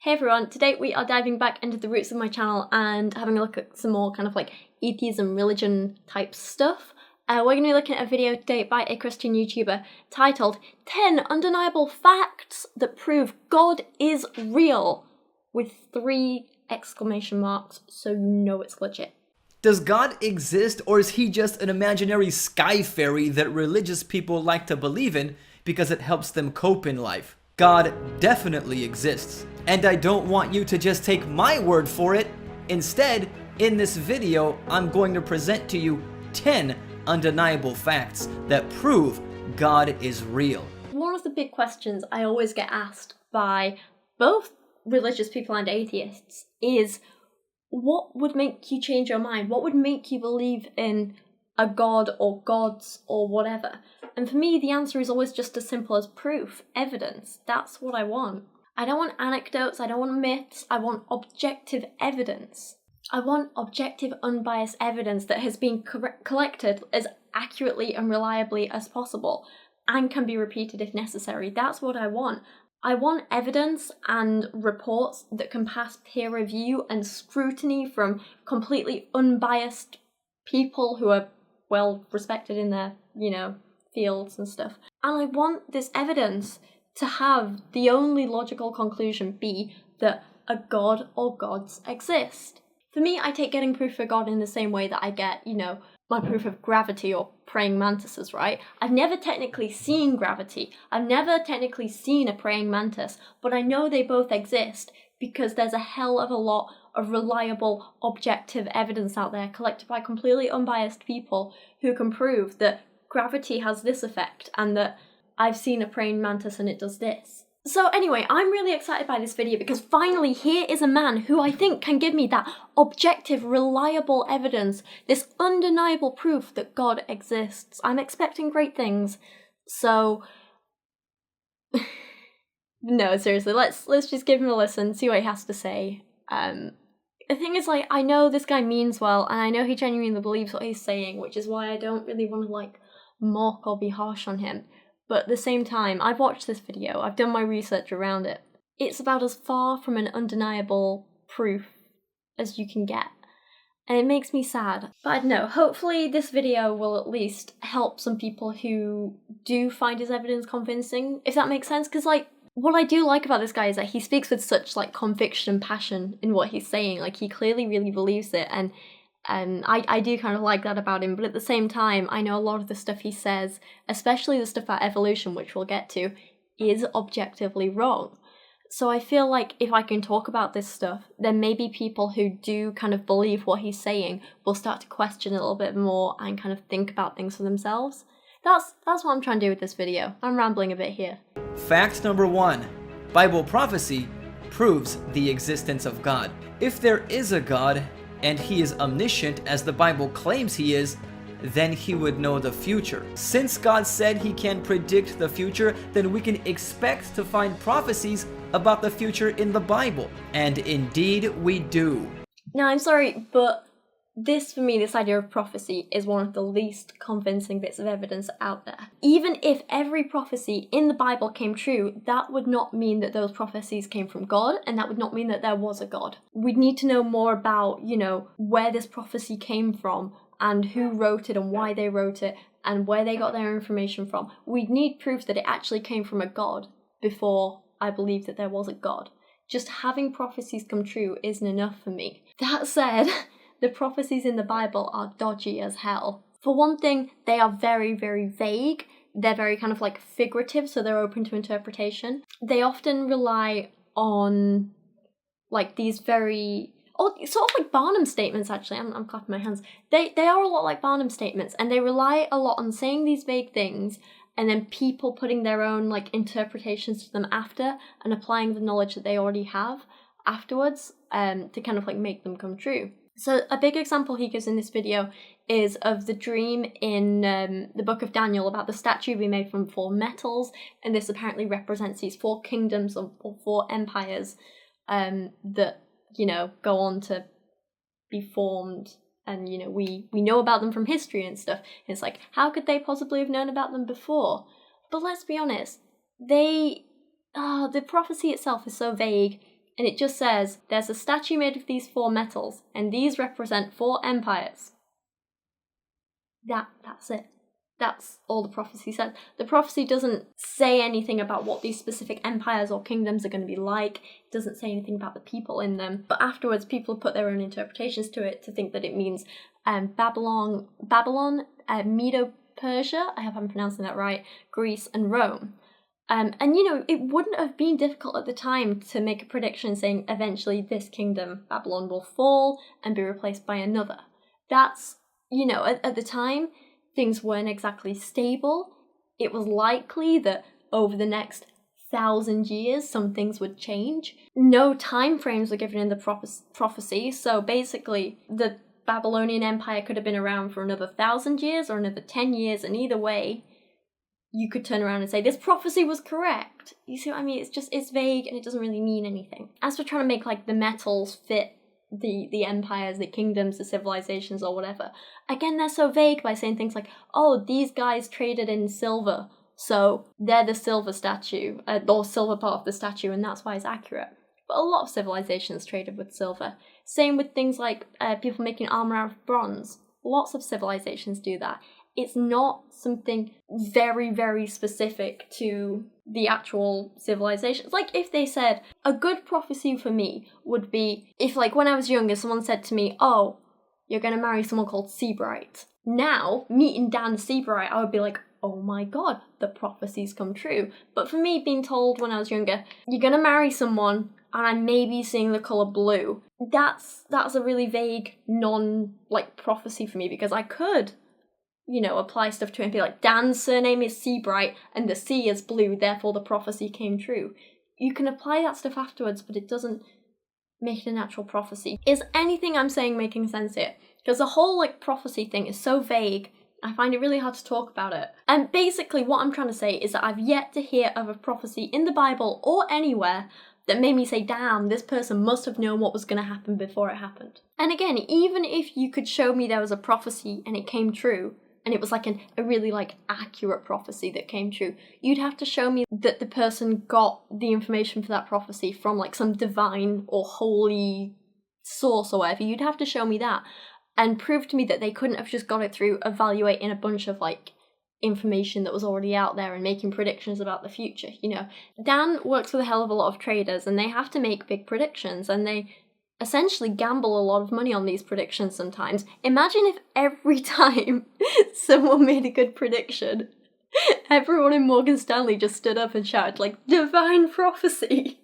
Hey everyone, today we are diving back into the roots of my channel and having a look at some more kind of like atheism, religion type stuff. We're going to be looking at a video today by a Christian YouTuber titled 10 Undeniable Facts That Prove God is Real, with 3 exclamation marks, so you know it's legit. Does God exist, or is he just an imaginary sky fairy that religious people like to believe in because it helps them cope in life? God definitely exists, and I don't want you to just take my word for it. Instead, in this video, I'm going to present to you 10 undeniable facts that prove God is real. One of the big questions I always get asked by both religious people and atheists is, what would make you change your mind? What would make you believe in a god or gods or whatever? And for me, the answer is always just as simple as proof, evidence. That's what I want. I don't want anecdotes, I don't want myths, I want objective evidence. I want objective, unbiased evidence that has been collected as accurately and reliably as possible and can be repeated if necessary. That's what I want. I want evidence and reports that can pass peer review and scrutiny from completely unbiased people who are well respected in their, fields and stuff. And I want this evidence to have the only logical conclusion be that a god or gods exist. For me, I take getting proof for God in the same way that I get, my proof of gravity or praying mantises, right? I've never technically seen gravity. I've never technically seen a praying mantis, but I know they both exist because there's a hell of a lot of reliable, objective evidence out there collected by completely unbiased people who can prove that gravity has this effect and that I've seen a praying mantis and it does this. So anyway, I'm really excited by this video because finally here is a man who I think can give me that objective, reliable evidence, this undeniable proof that God exists. I'm expecting great things. So no, seriously, let's just give him a listen, see what he has to say. The thing is, I know this guy means well, and I know he genuinely believes what he's saying, which is why I don't really want to mock or be harsh on him. But at the same time, I've watched this video, I've done my research around it. It's about as far from an undeniable proof as you can get. And it makes me sad. But I don't know, hopefully this video will at least help some people who do find his evidence convincing, if that makes sense. Because what I do like about this guy is that he speaks with such conviction and passion in what he's saying. He clearly really believes it, and I do kind of like that about him, but at the same time, I know a lot of the stuff he says, especially the stuff about evolution, which we'll get to, is objectively wrong. So I feel like if I can talk about this stuff, then maybe people who do kind of believe what he's saying will start to question a little bit more and kind of think about things for themselves. That's what I'm trying to do with this video. I'm rambling a bit here. Fact number 1. Bible prophecy proves the existence of God. If there is a God, and he is omniscient as the Bible claims he is, then he would know the future. Since God said he can predict the future, then we can expect to find prophecies about the future in the Bible. And indeed we do. Now, I'm sorry, but this idea of prophecy is one of the least convincing bits of evidence out there. Even if every prophecy in the Bible came true, that would not mean that those prophecies came from God, and that would not mean that there was a God. We'd need to know more about, where this prophecy came from, and who wrote it, and why they wrote it, and where they got their information from. We'd need proof that it actually came from a God before I believe that there was a God. Just having prophecies come true isn't enough for me. That said, the prophecies in the Bible are dodgy as hell. For one thing, they are very, very vague. They're very kind of figurative, so they're open to interpretation. They often rely on these very, sort of Barnum statements actually. I'm clapping my hands. They are a lot like Barnum statements, and they rely a lot on saying these vague things and then people putting their own interpretations to them after and applying the knowledge that they already have afterwards to kind of make them come true. So a big example he gives in this video is of the dream in the book of Daniel about the statue being made from 4 metals, and this apparently represents these 4 kingdoms or 4 empires that, go on to be formed, and, we know about them from history and stuff. It's how could they possibly have known about them before? But let's be honest, the prophecy itself is so vague And it just says, there's a statue made of these 4 metals, and these represent 4 empires. That's it. That's all the prophecy says. The prophecy doesn't say anything about what these specific empires or kingdoms are going to be like. It doesn't say anything about the people in them. But afterwards, people put their own interpretations to it to think that it means Babylon, Medo-Persia, I hope I'm pronouncing that right, Greece and Rome. And it wouldn't have been difficult at the time to make a prediction saying eventually this kingdom, Babylon, will fall and be replaced by another. That's, at the time, things weren't exactly stable. It was likely that over the next 1,000 years, some things would change. No time frames were given in the prophecy, so basically the Babylonian Empire could have been around for another 1,000 years or another 10 years, and either way, you could turn around and say, this prophecy was correct. You see what I mean? It's vague and it doesn't really mean anything. As for trying to make, the metals fit the empires, the kingdoms, the civilizations, or whatever, again, they're so vague by saying things like, oh, these guys traded in silver, so they're the silver statue, or silver part of the statue, and that's why it's accurate. But a lot of civilizations traded with silver. Same with things like people making armor out of bronze. Lots of civilizations do that. It's not something very, very specific to the actual civilizations. Like if they said, a good prophecy for me would be, if when I was younger, someone said to me, oh, you're going to marry someone called Seabright. Now, meeting Dan Seabright, I would be like, oh my god, the prophecies come true. But for me, being told when I was younger, you're going to marry someone, and I may be seeing the colour blue, that's a really vague, prophecy for me, because I could apply stuff to it and be like, Dan's surname is Seabright and the sea is blue, therefore the prophecy came true. You can apply that stuff afterwards, but it doesn't make it an actual prophecy. Is anything I'm saying making sense here? Because the whole prophecy thing is so vague, I find it really hard to talk about it. And basically what I'm trying to say is that I've yet to hear of a prophecy in the Bible or anywhere that made me say, damn, this person must have known what was going to happen before it happened. And again, even if you could show me there was a prophecy and it came true, and it was a really accurate prophecy that came true, you'd have to show me that the person got the information for that prophecy from some divine or holy source or whatever. You'd have to show me that and prove to me that they couldn't have just got it through evaluating a bunch of information that was already out there and making predictions about the future. Dan works with a hell of a lot of traders, and they have to make big predictions, and they essentially gamble a lot of money on these predictions sometimes. Imagine if every time someone made a good prediction, everyone in Morgan Stanley just stood up and shouted, divine prophecy.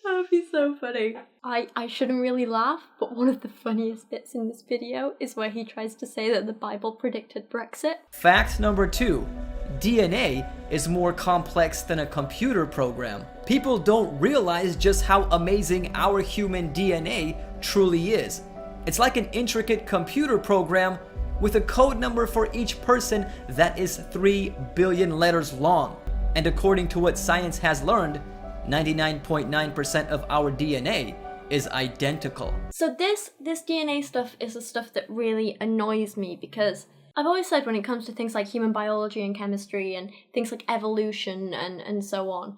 That would be so funny. I shouldn't really laugh, but one of the funniest bits in this video is where he tries to say that the Bible predicted Brexit. Fact number 2. DNA is more complex than a computer program. People don't realize just how amazing our human DNA truly is. It's like an intricate computer program with a code number for each person that is 3 billion letters long. And according to what science has learned, 99.9% of our DNA is identical. So this DNA stuff is the stuff that really annoys me, because I've always said when it comes to things like human biology and chemistry and things like evolution and so on,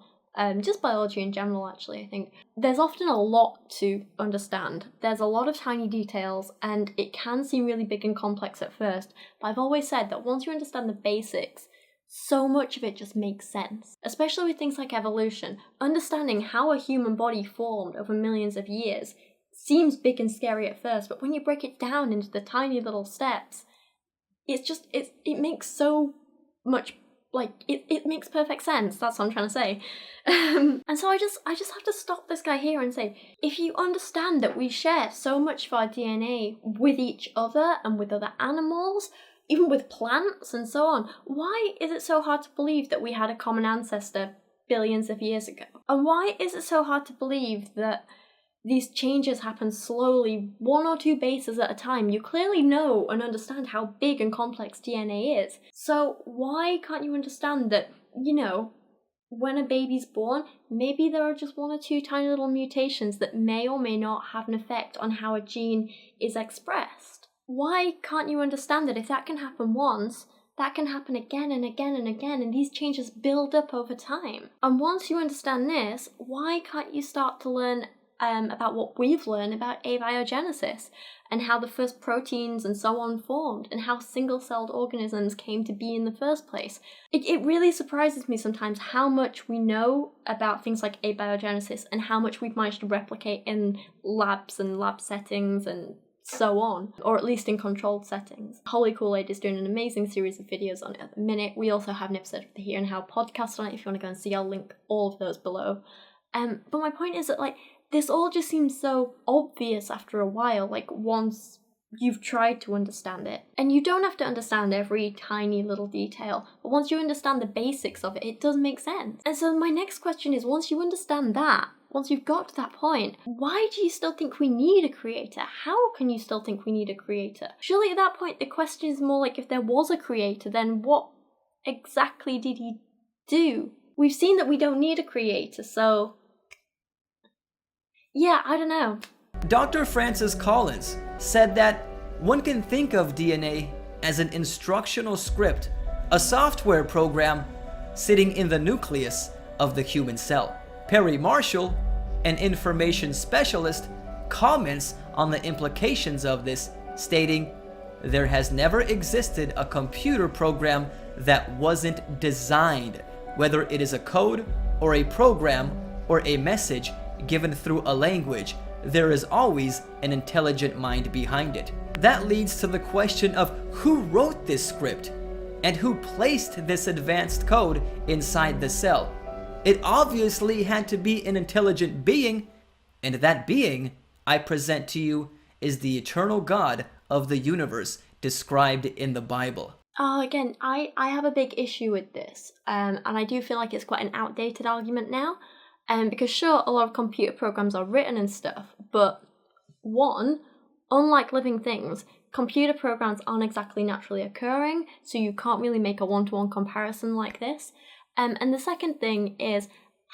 just biology in general actually, I think, there's often a lot to understand. There's a lot of tiny details and it can seem really big and complex at first, but I've always said that once you understand the basics, so much of it just makes sense. Especially with things like evolution, understanding how a human body formed over millions of years seems big and scary at first, but when you break it down into the tiny little steps, it makes so much, it makes perfect sense. That's what I'm trying to say. And so I just have to stop this guy here and say, if you understand that we share so much of our DNA with each other and with other animals, even with plants and so on, why is it so hard to believe that we had a common ancestor billions of years ago? And why is it so hard to believe that these changes happen slowly, 1 or 2 bases at a time? You clearly know and understand how big and complex DNA is. So why can't you understand that, when a baby's born, maybe there are just 1 or 2 tiny little mutations that may or may not have an effect on how a gene is expressed? Why can't you understand that if that can happen once, that can happen again and again and again, and these changes build up over time? And once you understand this, why can't you start to learn about what we've learned about abiogenesis and how the first proteins and so on formed and how single-celled organisms came to be in the first place. It really surprises me sometimes how much we know about things like abiogenesis and how much we've managed to replicate in labs and lab settings and so on, or at least in controlled settings. Holy Kool-Aid is doing an amazing series of videos on it at the minute. We also have an episode of the Here and How podcast on it if you want to go and see. I'll link all of those below. But my point is that, like, this all just seems so obvious after a while, like, once you've tried to understand it. And you don't have to understand every tiny little detail, but once you understand the basics of it, it does make sense. And so my next question is, once you understand that, once you've got to that point, why do you still think we need a creator? How can you still think we need a creator? Surely at that point, the question is more like, if there was a creator, then what exactly did he do? We've seen that we don't need a creator, so yeah, I don't know. Dr. Francis Collins said that one can think of DNA as an instructional script, a software program sitting in the nucleus of the human cell. Perry Marshall, an information specialist, comments on the implications of this, stating, "There has never existed a computer program that wasn't designed, whether it is a code or a program or a message given through a language. There is always an intelligent mind behind it." That leads to the question of who wrote this script and who placed this advanced code inside the cell. It obviously had to be an intelligent being, and that being, I present to you, is the eternal God of the universe described in the Bible. Oh, again, I have a big issue with this, and I do feel like it's quite an outdated argument now, because sure, a lot of computer programs are written and stuff, but one, unlike living things, computer programs aren't exactly naturally occurring, so you can't really make a one-to-one comparison like this. And the second thing is,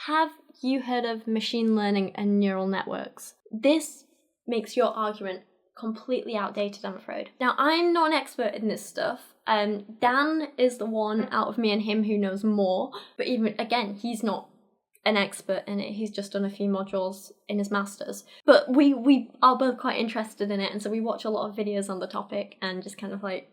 have you heard of machine learning and neural networks? This makes your argument completely outdated, I'm afraid. Now, I'm not an expert in this stuff. Dan is the one out of me and him who knows more, but even, again, he's not an expert in it. He's just done a few modules in his masters. But we are both quite interested in it, and so we watch a lot of videos on the topic and just kind of like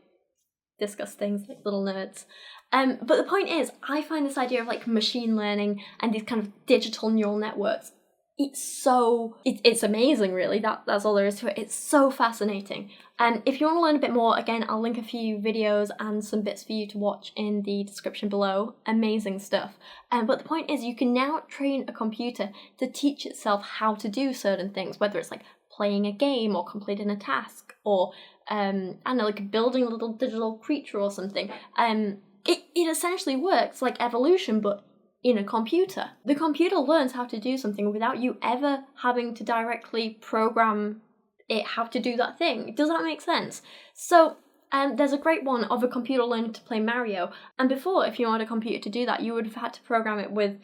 discuss things like little nerds. But the point is, I find this idea of like machine learning and these kind of digital neural networks, it's amazing, really. That's all there is to it. It's so fascinating. And if you want to learn a bit more, again, I'll link a few videos and some bits for you to watch in the description below. Amazing stuff. But the point is, you can now train a computer to teach itself how to do certain things, whether it's like playing a game or completing a task or I don't know, like building a little digital creature or something. It essentially works like evolution, but in a computer. The computer learns how to do something without you ever having to directly program it how to do that thing. Does that make sense? So there's a great one of a computer learning to play Mario, and before, if you wanted a computer to do that, you would have had to program it with,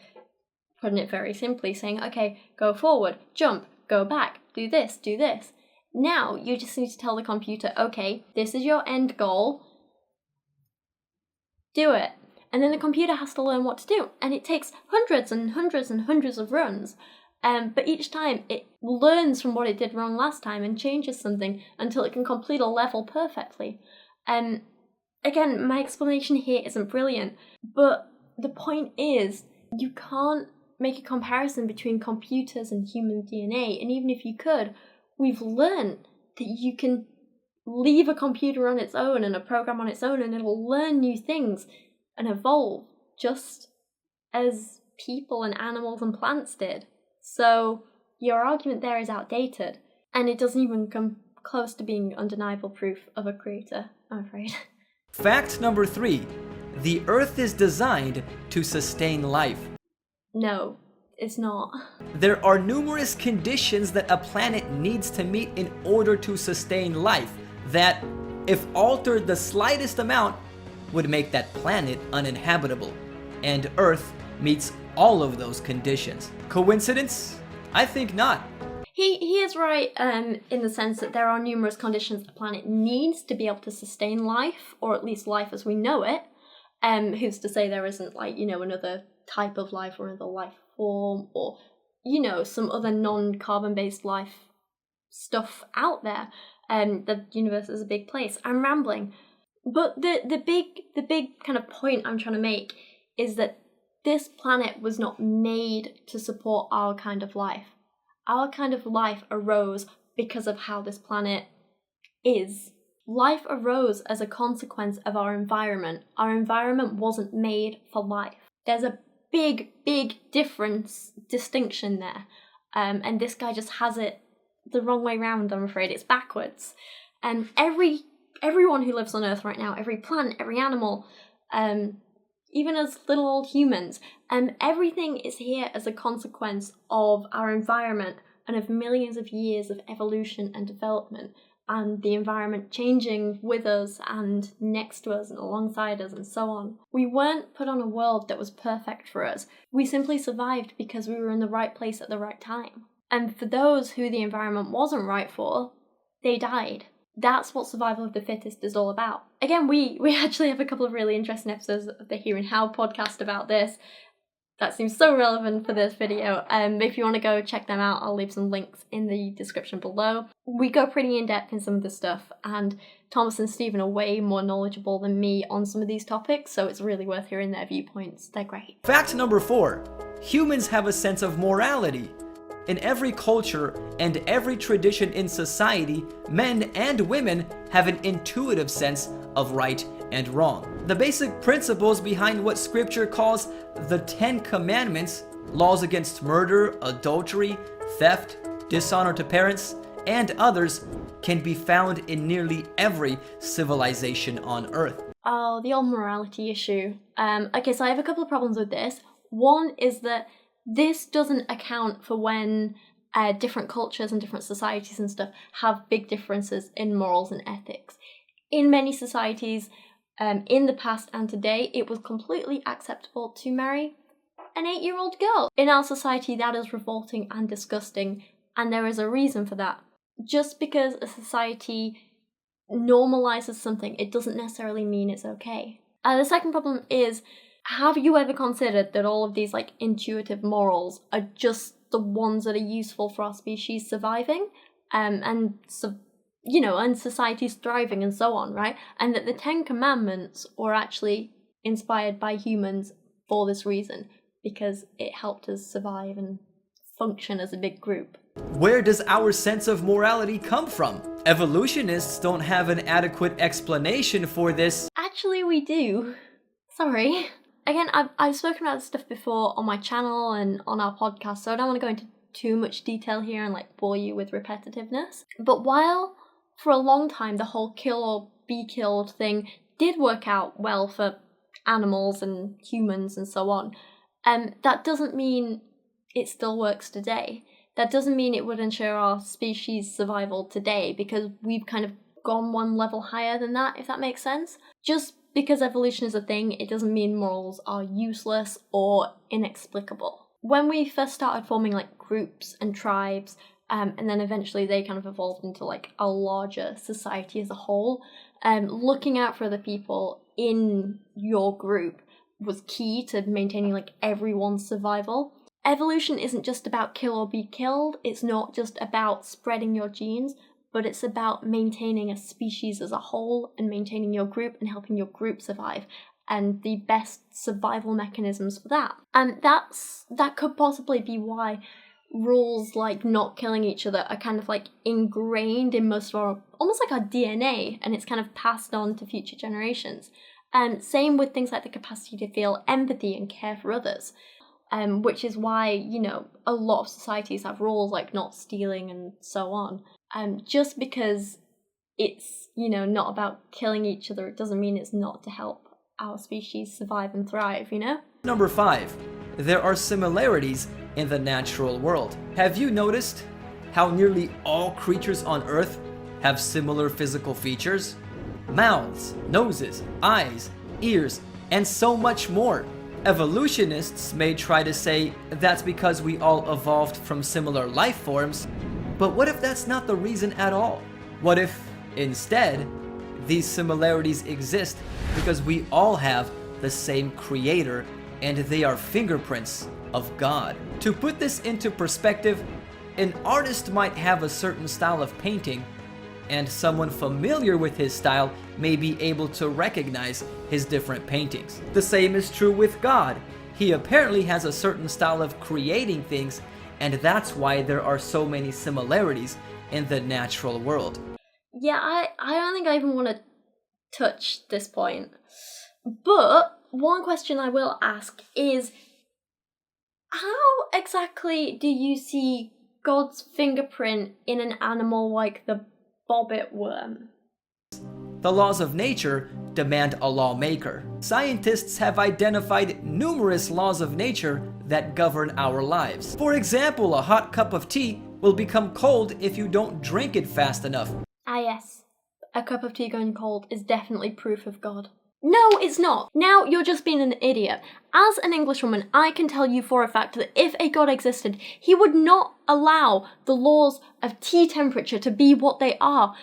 putting it very simply, saying, okay, go forward, jump, go back, do this, do this. Now, you just need to tell the computer, okay, this is your end goal, do it. And then the computer has to learn what to do. And it takes hundreds and hundreds and hundreds of runs. But each time it learns from what it did wrong last time and changes something until it can complete a level perfectly. Again, my explanation here isn't brilliant, but the point is, you can't make a comparison between computers and human DNA. And even if you could, we've learned that you can leave a computer on its own and a program on its own, and it'll learn new things and evolve just as people and animals and plants did. So your argument there is outdated, and it doesn't even come close to being undeniable proof of a creator, I'm afraid. Fact number 3. The Earth is designed to sustain life. No, it's not. There are numerous conditions that a planet needs to meet in order to sustain life that, if altered the slightest amount, would make that planet uninhabitable. And Earth meets all of those conditions. Coincidence? I think not. He is right in the sense that there are numerous conditions the planet needs to be able to sustain life, or at least life as we know it. Who's to say there isn't, like, you know, another type of life or another life form or some other non-carbon based life stuff out there. The universe is a big place. I'm rambling. But the big kind of point I'm trying to make is that this planet was not made to support our kind of life. Our kind of life arose because of how this planet is. Life arose as a consequence of our environment. Our environment wasn't made for life. There's a big distinction there. And this guy just has it the wrong way round, I'm afraid. It's backwards. And everyone who lives on Earth right now, every plant, every animal, even as little old humans, everything is here as a consequence of our environment and of millions of years of evolution and development, and the environment changing with us and next to us and alongside us and so on. We weren't put on a world that was perfect for us. We simply survived because we were in the right place at the right time. And for those who the environment wasn't right for, they died. That's what survival of the fittest is all about. Again, we actually have a couple of really interesting episodes of the Here and How podcast about this. That seems so relevant for this video. If you want to go check them out, I'll leave some links in the description below. We go pretty in-depth in some of this stuff, and Thomas and Stephen are way more knowledgeable than me on some of these topics, so it's really worth hearing their viewpoints. They're great. Fact number 4. Humans have a sense of morality. In every culture and every tradition in society, men and women have an intuitive sense of right and wrong. The basic principles behind what scripture calls the 10 Commandments, laws against murder, adultery, theft, dishonor to parents, and others, can be found in nearly every civilization on Earth. Oh, the old morality issue. Okay, so I have a couple of problems with this. One is that this doesn't account for when different cultures and different societies and stuff have big differences in morals and ethics. In many societies, in the past and today, it was completely acceptable to marry an 8-year-old girl. In our society, that is revolting and disgusting, and there is a reason for that. Just because a society normalizes something, it doesn't necessarily mean it's okay. The second problem is, have you ever considered that all of these intuitive morals are just the ones that are useful for our species surviving, and society's thriving and so on, right? And that the 10 Commandments were actually inspired by humans for this reason, because it helped us survive and function as a big group. Where does our sense of morality come from? Evolutionists don't have an adequate explanation for this. Actually, we do. Sorry. Again, I've spoken about this stuff before on my channel and on our podcast, so I don't want to go into too much detail here and bore you with repetitiveness. But while for a long time the whole kill or be killed thing did work out well for animals and humans and so on, that doesn't mean it still works today. That doesn't mean it would ensure our species' survival today, because we've kind of gone one level higher than that, if that makes sense. Just because evolution is a thing, it doesn't mean morals are useless or inexplicable. When we first started forming groups and tribes, and then eventually they kind of evolved into a larger society as a whole, looking out for other people in your group was key to maintaining everyone's survival. Evolution isn't just about kill or be killed. It's not just about spreading your genes, but it's about maintaining a species as a whole and maintaining your group and helping your group survive, and the best survival mechanisms for that. And that could possibly be why rules like not killing each other are kind of ingrained in most of our, almost our DNA, and it's kind of passed on to future generations. And same with things like the capacity to feel empathy and care for others, which is why, a lot of societies have rules like not stealing and so on. Just because it's, not about killing each other, it doesn't mean it's not to help our species survive and thrive, Number 5. There are similarities in the natural world. Have you noticed how nearly all creatures on Earth have similar physical features? Mouths, noses, eyes, ears, and so much more. Evolutionists may try to say that's because we all evolved from similar life forms, but what if that's not the reason at all? What if, instead, these similarities exist because we all have the same creator and they are fingerprints of God. To put this into perspective, an artist might have a certain style of painting, and someone familiar with his style may be able to recognize his different paintings. The same is true with God. He apparently has a certain style of creating things, and that's why there are so many similarities in the natural world. Yeah, I don't think I even want to touch this point. But one question I will ask is, how exactly do you see God's fingerprint in an animal like the bobbit worm? The laws of nature demand a lawmaker. Scientists have identified numerous laws of nature that govern our lives. For example, a hot cup of tea will become cold if you don't drink it fast enough. Ah yes, a cup of tea going cold is definitely proof of God. No, it's not. Now you're just being an idiot. As an Englishwoman, I can tell you for a fact that if a God existed, he would not allow the laws of tea temperature to be what they are.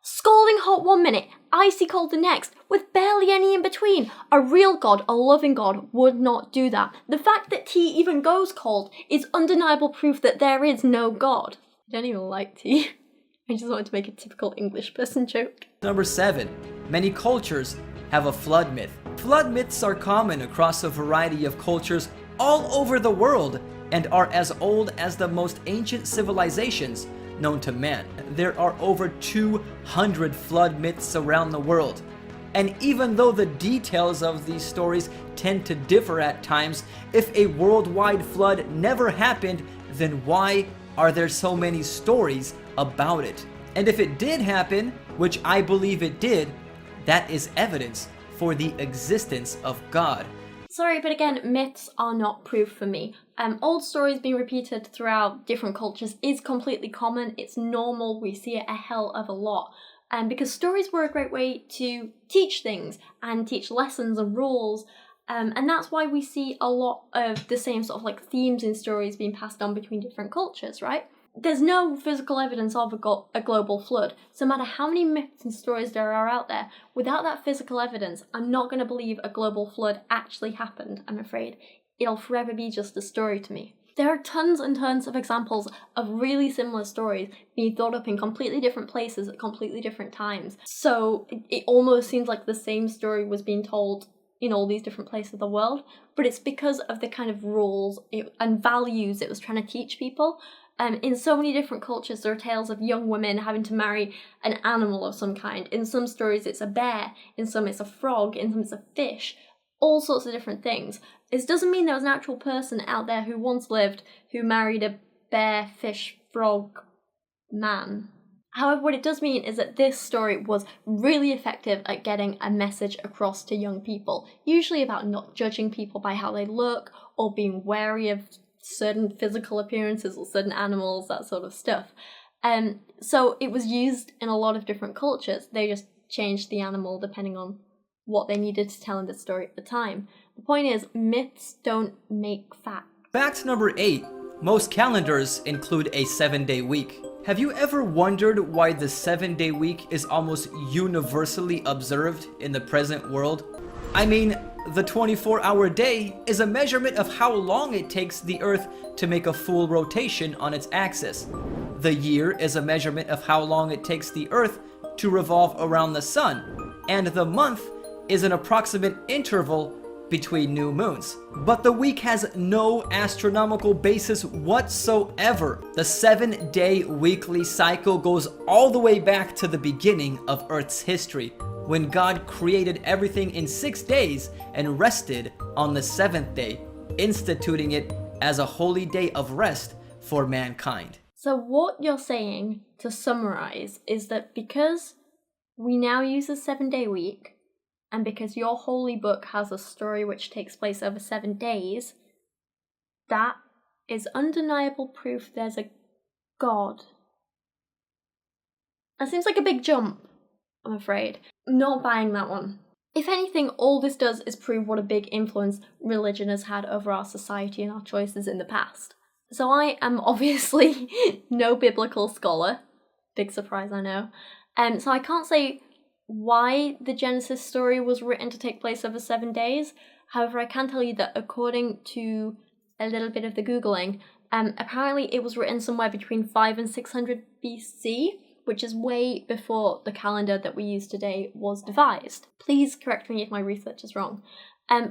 Scalding hot one minute, icy cold the next, with barely any in between. A real God, a loving God, would not do that. The fact that tea even goes cold is undeniable proof that there is no God. I don't even like tea. I just wanted to make a typical English person joke. Number 7. Many cultures have a flood myth. Flood myths are common across a variety of cultures all over the world and are as old as the most ancient civilizations known to man. There are over 200 flood myths around the world. And even though the details of these stories tend to differ at times, if a worldwide flood never happened, then why are there so many stories about it? And if it did happen, which I believe it did, that is evidence for the existence of God. Sorry, but again, myths are not proof for me. Old stories being repeated throughout different cultures is completely common. It's normal. We see it a hell of a lot. Because stories were a great way to teach things and teach lessons and rules. And that's why we see a lot of the same sort of like themes in stories being passed on between different cultures, right? There's no physical evidence of a global flood. So no matter how many myths and stories there are out there, without that physical evidence, I'm not going to believe a global flood actually happened, I'm afraid. It'll forever be just a story to me. There are tons and tons of examples of really similar stories being thought up in completely different places at completely different times. So it almost seems like the same story was being told in all these different places of the world, but it's because of the kind of rules and values it was trying to teach people. In so many different cultures, there are tales of young women having to marry an animal of some kind. In some stories, it's a bear. In some, it's a frog. In some, it's a fish. All sorts of different things. This doesn't mean there was an actual person out there who once lived who married a bear, fish, frog man. However, what it does mean is that this story was really effective at getting a message across to young people, usually about not judging people by how they look or being wary of certain physical appearances or certain animals, that sort of stuff. So it was used in a lot of different cultures. They just changed the animal depending on what they needed to tell in the story at the time. The point is, myths don't make facts. Fact number 8. Most calendars include a 7-day week. Have you ever wondered why the 7-day week is almost universally observed in the present world? I mean, the 24-hour day is a measurement of how long it takes the Earth to make a full rotation on its axis. The year is a measurement of how long it takes the Earth to revolve around the Sun. And the month is an approximate interval between new moons. But the week has no astronomical basis whatsoever. The 7-day weekly cycle goes all the way back to the beginning of Earth's history, when God created everything in 6 days and rested on the 7th day, instituting it as a holy day of rest for mankind. So what you're saying, to summarize, is that because we now use a 7-day week, and because your holy book has a story which takes place over 7 days, that is undeniable proof there's a God. That seems like a big jump, I'm afraid. Not buying that one. If anything, all this does is prove what a big influence religion has had over our society and our choices in the past. So I am obviously no biblical scholar. Big surprise, I know. So I can't say why the Genesis story was written to take place over 7 days. However, I can tell you that according to a little bit of the Googling, apparently it was written somewhere between 5 and 600 BC, which is way before the calendar that we use today was devised. Please correct me if my research is wrong.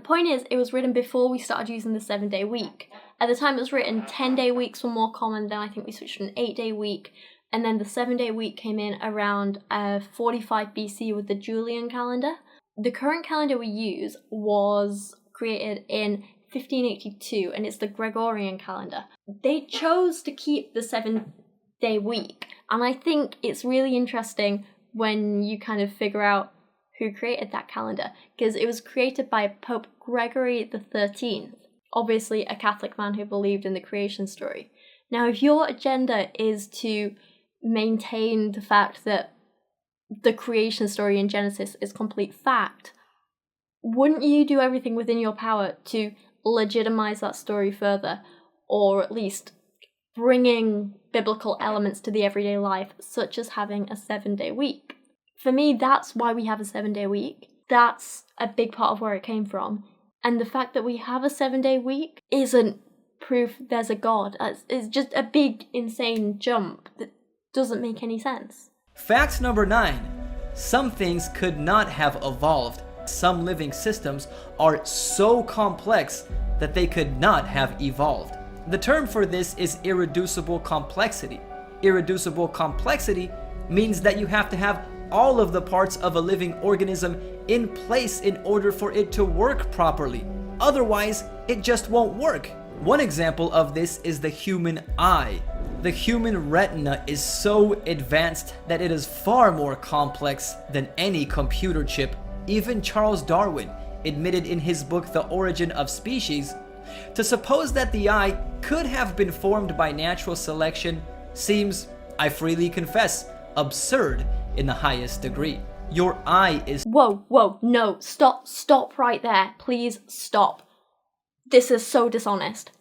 Point is, it was written before we started using the 7-day week. At the time it was written, 10-day weeks were more common, then I think we switched to an 8-day week, and then the 7-day week came in around 45 BC with the Julian calendar. The current calendar we use was created in 1582, and it's the Gregorian calendar. They chose to keep the 7-day week, and I think it's really interesting when you kind of figure out who created that calendar, because it was created by Pope Gregory XIII, obviously a Catholic man who believed in the creation story. Now, if your agenda is to maintain the fact that the creation story in Genesis is complete fact, wouldn't you do everything within your power to legitimize that story further, or at least bringing biblical elements to the everyday life, such as having a 7-day week? For me, that's why we have a 7-day week. That's a big part of where it came from. And the fact that we have a 7-day week isn't proof there's a God. It's just a big, insane jump that doesn't make any sense. Fact number 9. Some things could not have evolved. Some living systems are so complex that they could not have evolved. The term for this is irreducible complexity. Irreducible complexity means that you have to have all of the parts of a living organism in place in order for it to work properly. Otherwise, it just won't work. One example of this is the human eye. The human retina is so advanced that it is far more complex than any computer chip. Even Charles Darwin admitted in his book The Origin of Species. To suppose that the eye could have been formed by natural selection seems, I freely confess, absurd in the highest degree. Your eye is... Whoa, no, stop right there. Please stop. This is so dishonest.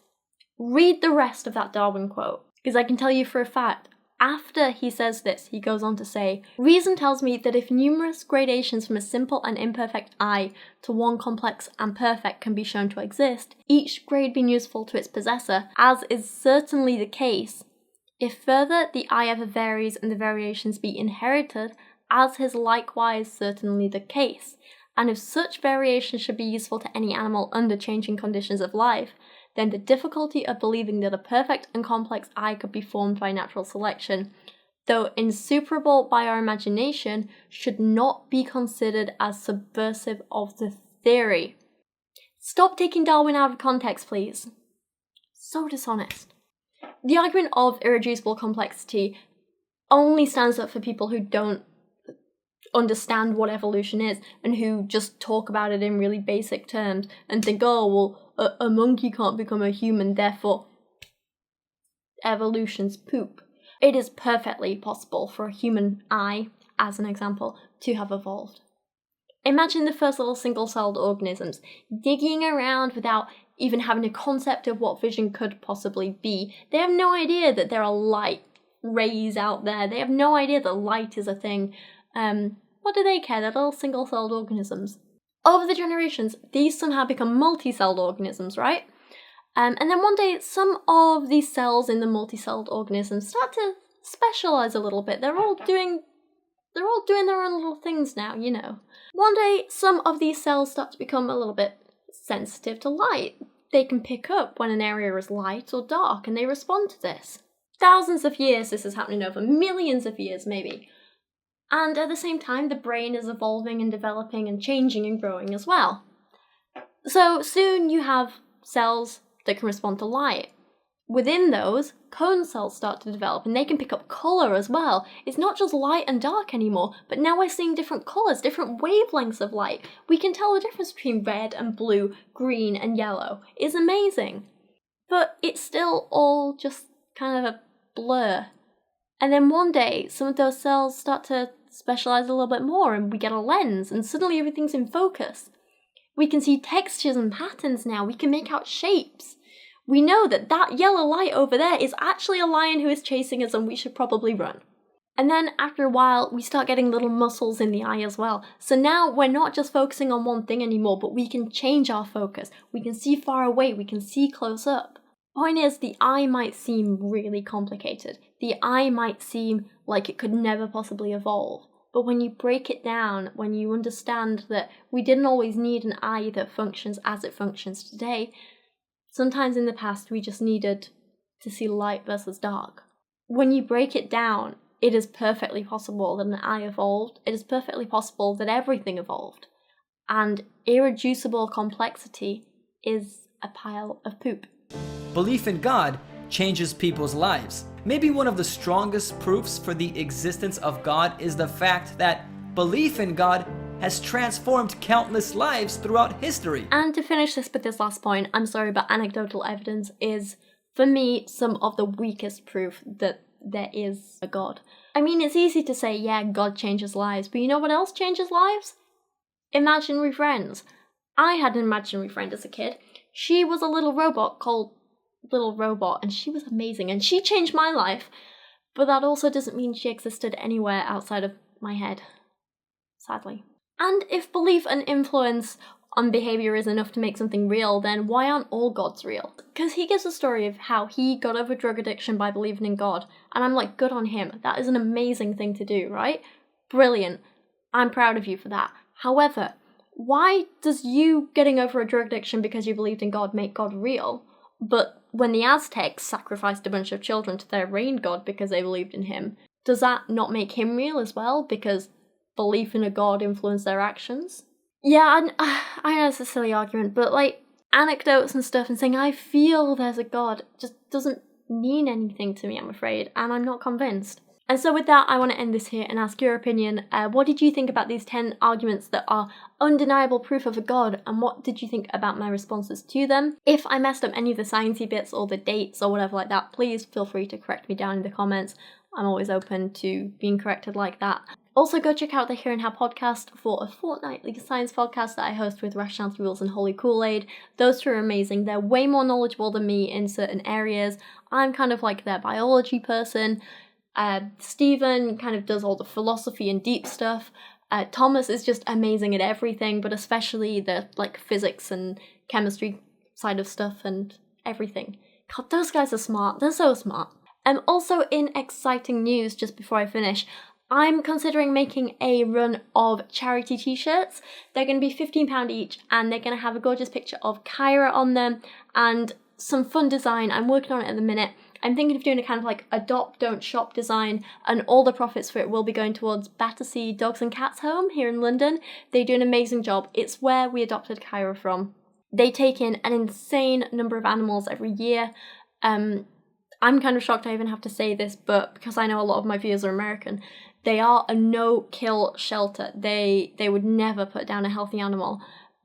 Read the rest of that Darwin quote, because I can tell you for a fact, after he says this, he goes on to say, "Reason tells me that if numerous gradations from a simple and imperfect eye to one complex and perfect can be shown to exist, each grade being useful to its possessor, as is certainly the case, if further the eye ever varies and the variations be inherited, as is likewise certainly the case, and if such variations should be useful to any animal under changing conditions of life, then the difficulty of believing that a perfect and complex eye could be formed by natural selection, though insuperable by our imagination, should not be considered as subversive of the theory." Stop taking Darwin out of context, please. So dishonest. The argument of irreducible complexity only stands up for people who don't understand what evolution is and who just talk about it in really basic terms and think, oh, well, a monkey can't become a human, therefore evolution's poop. It is perfectly possible for a human eye, as an example, to have evolved. Imagine the first little single-celled organisms digging around without even having a concept of what vision could possibly be. They have no idea that there are light rays out there. They have no idea that light is a thing. What do they care? They're little single-celled organisms. Over the generations, these somehow become multi-celled organisms, right? And then one day, some of these cells in the multi-celled organisms start to specialize a little bit. They're all doing their own little things now, you know. One day, some of these cells start to become a little bit sensitive to light. They can pick up when an area is light or dark, and they respond to this. Thousands of years this is happening over, millions of years maybe. And at the same time, the brain is evolving and developing and changing and growing as well. So soon you have cells that can respond to light. Within those, cone cells start to develop, and they can pick up colour as well. It's not just light and dark anymore, but now we're seeing different colours, different wavelengths of light. We can tell the difference between red and blue, green and yellow. It's amazing. But it's still all just kind of a blur. And then one day, some of those cells start to specialise a little bit more, and we get a lens, and suddenly everything's in focus. We can see textures and patterns now. We can make out shapes. We know that that yellow light over there is actually a lion who is chasing us, and we should probably run. And then after a while, we start getting little muscles in the eye as well. So now we're not just focusing on one thing anymore, but we can change our focus. We can see far away, we can see close up. Point is, the eye might seem really complicated. The eye might seem like it could never possibly evolve. But when you break it down, when you understand that we didn't always need an eye that functions as it functions today, sometimes in the past we just needed to see light versus dark. When you break it down, it is perfectly possible that an eye evolved. It is perfectly possible that everything evolved. And irreducible complexity is a pile of poop. Belief in God changes people's lives. Maybe one of the strongest proofs for the existence of God is the fact that belief in God has transformed countless lives throughout history. And to finish this with this last point, I'm sorry, but anecdotal evidence is, for me, some of the weakest proof that there is a God. I mean, it's easy to say, yeah, God changes lives, but you know what else changes lives? Imaginary friends. I had an imaginary friend as a kid. She was a little robot called Little Robot, and she was amazing, and she changed my life, but that also doesn't mean she existed anywhere outside of my head, sadly. And if belief and influence on behaviour is enough to make something real, then why aren't all gods real? Because he gives a story of how he got over drug addiction by believing in God, and I'm like, good on him. That is an amazing thing to do, right? Brilliant. I'm proud of you for that. However, why does you getting over a drug addiction because you believed in God make God real? But when the Aztecs sacrificed a bunch of children to their rain god because they believed in him, does that not make him real as well? Because belief in a god influenced their actions? Yeah, I know it's a silly argument, but like, anecdotes and stuff and saying, I feel there's a god, just doesn't mean anything to me, I'm afraid, and I'm not convinced. And so with that, I want to end this here and ask your opinion. What did you think about these 10 arguments that are undeniable proof of a god, and what did you think about my responses to them? If I messed up any of the sciencey bits or the dates or whatever like that, please feel free to correct me down in the comments. I'm always open to being corrected like that. Also, go check out the Here and How podcast for a fortnightly science podcast that I host with Rationality Rules and Holy Kool-Aid. Those two are amazing. They're way more knowledgeable than me in certain areas. I'm kind of like their biology person. Stephen kind of does all the philosophy and deep stuff. Thomas is just amazing at everything, but especially the like physics and chemistry side of stuff and everything. God, those guys are smart. They're so smart. Also, in exciting news, just before I finish, I'm considering making a run of charity t-shirts. They're going to be £15 each, and they're going to have a gorgeous picture of Kyra on them and some fun design. I'm working on it at the minute. I'm thinking of doing a kind of like adopt, don't shop design, and all the profits for it will be going towards Battersea Dogs and Cats Home here in London. They do an amazing job. It's where we adopted Kyra from. They take in an insane number of animals every year. I'm kind of shocked I even have to say this, but because I know a lot of my viewers are American, they are a no-kill shelter. They would never put down a healthy animal.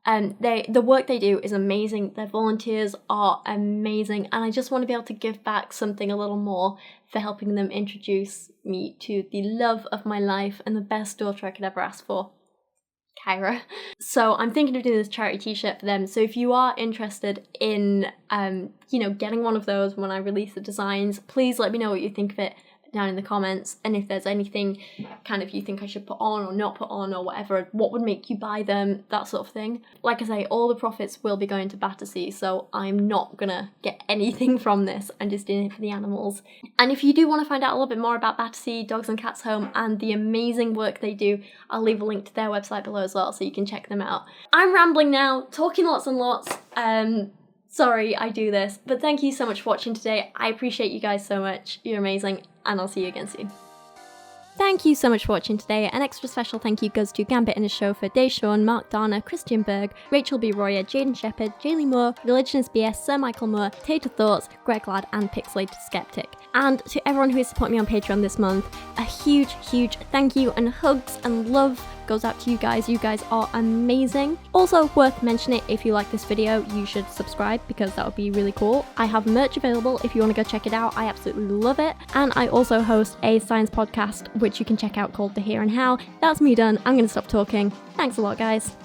The work they do is amazing. Their volunteers are amazing, and I just want to be able to give back something a little more for helping them introduce me to the love of my life and the best daughter I could ever ask for, Kyra. So I'm thinking of doing this charity t-shirt for them. So if you are interested in, getting one of those when I release the designs, please let me know what you think of it down in the comments, and if there's anything kind of you think I should put on or not put on or whatever, what would make you buy them, that sort of thing. Like I say, all the profits will be going to Battersea, so I'm not gonna get anything from this. I'm just doing it for the animals. And if you do want to find out a little bit more about Battersea Dogs and Cats Home and the amazing work they do, I'll leave a link to their website below as well so you can check them out. I'm rambling now, talking lots and lots. Sorry I do this, but thank you so much for watching today. I appreciate you guys so much. You're amazing, and I'll see you again soon. Thank you so much for watching today. An extra special thank you goes to Gambit and his Chauffeur, Deshauwn, Mark Dauner, Christian Berg, Rachel B. Royer, Jadeon Sheppard, Jaylee Moore, Religion is BS, Sir Michael Moore, TaterThoughts, Greg Ladd, and Pizelated Skeptic. And to everyone who has supported me on Patreon this month, a huge, huge thank you and hugs and love goes out to you guys. You guys are amazing. Also worth mentioning, if you like this video, you should subscribe because that would be really cool. I have merch available if you want to go check it out. I absolutely love it. And I also host a science podcast, which you can check out, called The Here and How. That's me done. I'm going to stop talking. Thanks a lot, guys.